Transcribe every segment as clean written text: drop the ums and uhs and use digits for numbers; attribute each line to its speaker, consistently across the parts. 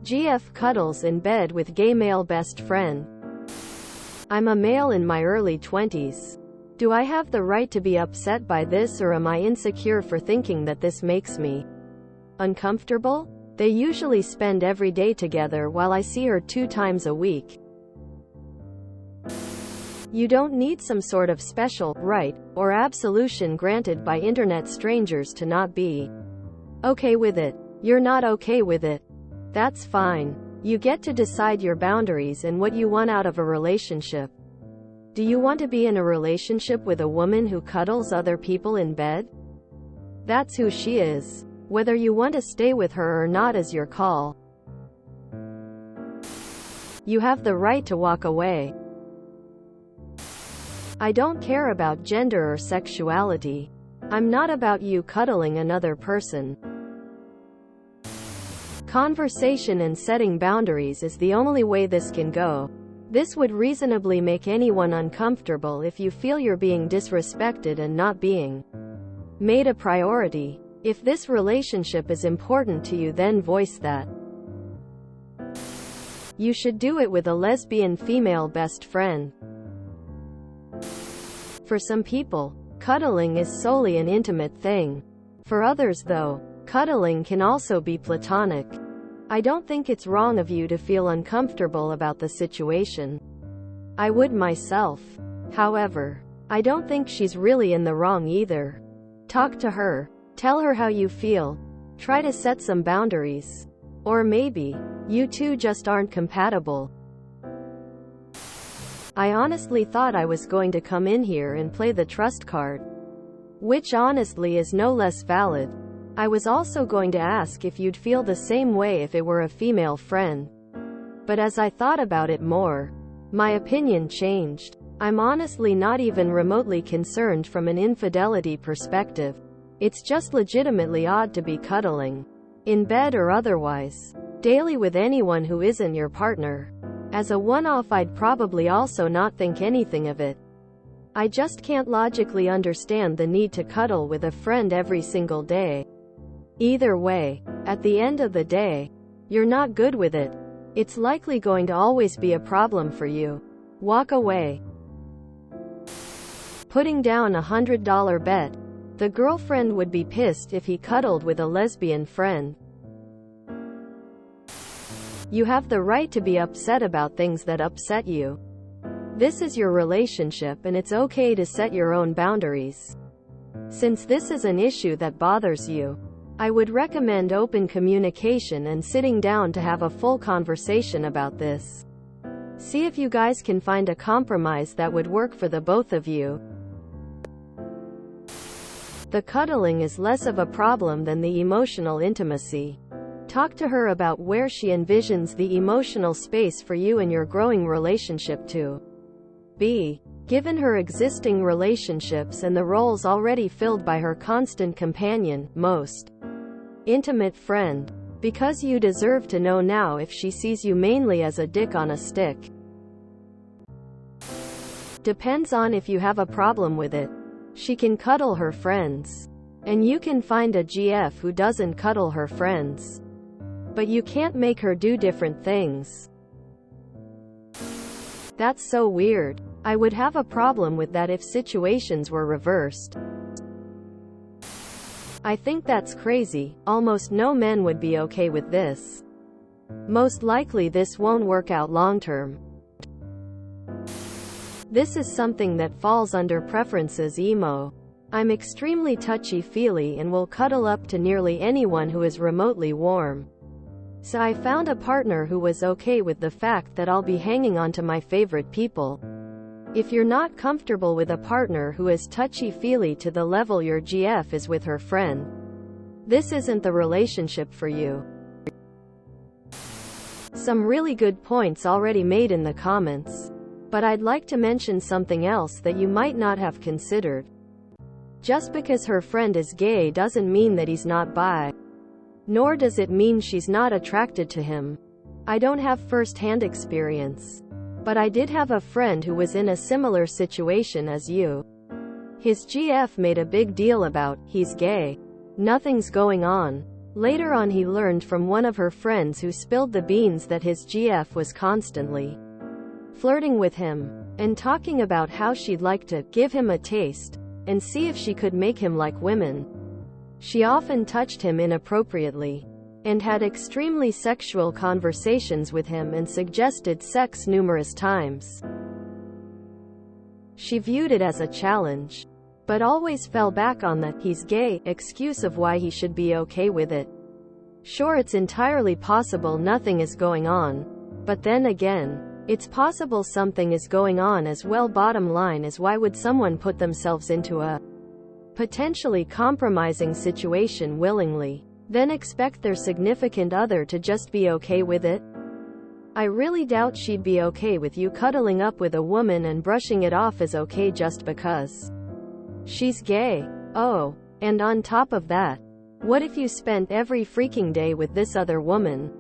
Speaker 1: GF cuddles in bed with gay male best friend. I'm a male in my early 20s. Do I have the right to be upset by this, or am I insecure for thinking that this makes me uncomfortable? They usually spend every day together while I see her 2 times a week. You don't need some sort of special right or absolution granted by internet strangers to not be okay with it. You're not okay with it. That's fine. You get to decide your boundaries and what you want out of a relationship. Do you want to be in a relationship with a woman who cuddles other people in bed? That's who she is. Whether you want to stay with her or not is your call. You have the right to walk away. I don't care about gender or sexuality. I'm not about you cuddling another person. Conversation and setting boundaries is the only way this can go. This would reasonably make anyone uncomfortable if you feel you're being disrespected and not being made a priority. If this relationship is important to you, then voice that. You should do it with a lesbian female best friend. For some people, cuddling is solely an intimate thing. For others, though, cuddling can also be platonic. I don't think it's wrong of you to feel uncomfortable about the situation. I would myself. However, I don't think she's really in the wrong either. Talk to her. Tell her how you feel. Try to set some boundaries. Or maybe, you two just aren't compatible. I honestly thought I was going to come in here and play the trust card. Which honestly is no less valid. I was also going to ask if you'd feel the same way if it were a female friend. But as I thought about it more, my opinion changed. I'm honestly not even remotely concerned from an infidelity perspective. It's just legitimately odd to be cuddling, in bed or otherwise, daily with anyone who isn't your partner. As a one-off, I'd probably also not think anything of it. I just can't logically understand the need to cuddle with a friend every single day. Either way, at the end of the day, you're not good with it. It's likely going to always be a problem for you. Walk away. Putting down $100 bet. The girlfriend would be pissed if he cuddled with a lesbian friend. You have the right to be upset about things that upset you. This is your relationship, and it's okay to set your own boundaries. Since this is an issue that bothers you, I would recommend open communication and sitting down to have a full conversation about this. See if you guys can find a compromise that would work for the both of you. The cuddling is less of a problem than the emotional intimacy. Talk to her about where she envisions the emotional space for you and your growing relationship to be. Given her existing relationships and the roles already filled by her constant companion, most intimate friend. Because you deserve to know now if she sees you mainly as a dick on a stick. Depends on if you have a problem with it. She can cuddle her friends. And you can find a GF who doesn't cuddle her friends. But you can't make her do different things. That's so weird. I would have a problem with that if situations were reversed. I think that's crazy. Almost no men would be okay with this. Most likely this won't work out long term. This is something that falls under preferences emo. I'm extremely touchy-feely and will cuddle up to nearly anyone who is remotely warm. So I found a partner who was okay with the fact that I'll be hanging on to my favorite people. If you're not comfortable with a partner who is touchy-feely to the level your GF is with her friend, this isn't the relationship for you. Some really good points already made in the comments. But I'd like to mention something else that you might not have considered. Just because her friend is gay doesn't mean that he's not bi. Nor does it mean she's not attracted to him. I don't have first-hand experience. But I did have a friend who was in a similar situation as you. His GF made a big deal about, he's gay. Nothing's going on. Later on he learned from one of her friends who spilled the beans that his GF was constantly flirting with him, and talking about how she'd like to give him a taste, and see if she could make him like women. She often touched him inappropriately, and had extremely sexual conversations with him and suggested sex numerous times. She viewed it as a challenge, but always fell back on the "he's gay" excuse of why he should be okay with it. Sure, it's entirely possible nothing is going on, but then again, it's possible something is going on as well. Bottom line is, why would someone put themselves into a potentially compromising situation willingly, then expect their significant other to just be okay with it? I really doubt she'd be okay with you cuddling up with a woman and brushing it off as okay just because she's gay. Oh, and on top of that, what if you spent every freaking day with this other woman?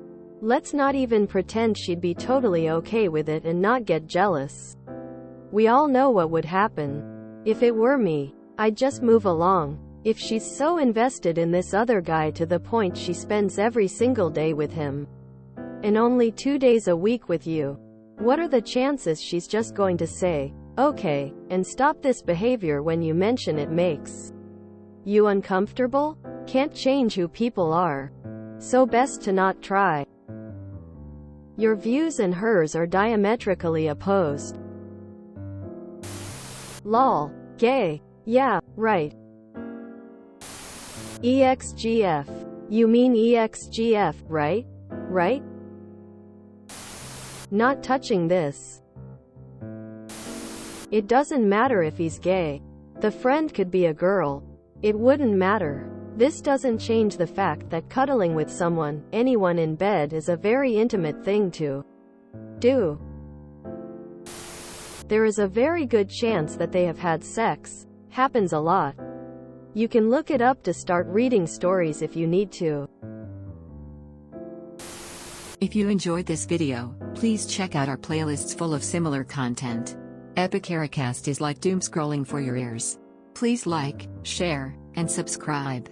Speaker 1: Let's not even pretend she'd be totally okay with it and not get jealous. We all know what would happen. If it were me, I'd just move along. If she's so invested in this other guy to the point she spends every single day with him, and only 2 days a week with you, what are the chances she's just going to say, okay, and stop this behavior when you mention it makes you uncomfortable? Can't change who people are, so best to not try. Your views and hers are diametrically opposed. Lol. Gay. Yeah, right. EXGF. You mean EXGF, right? Right? Not touching this. It doesn't matter if he's gay. The friend could be a girl. It wouldn't matter. This doesn't change the fact that cuddling with someone, anyone in bed, is a very intimate thing to do. There is a very good chance that they have had sex. Happens a lot. You can look it up to start reading stories if you need to.
Speaker 2: If you enjoyed this video, please check out our playlists full of similar content. Epicaricast is like doom scrolling for your ears. Please like, share, and subscribe.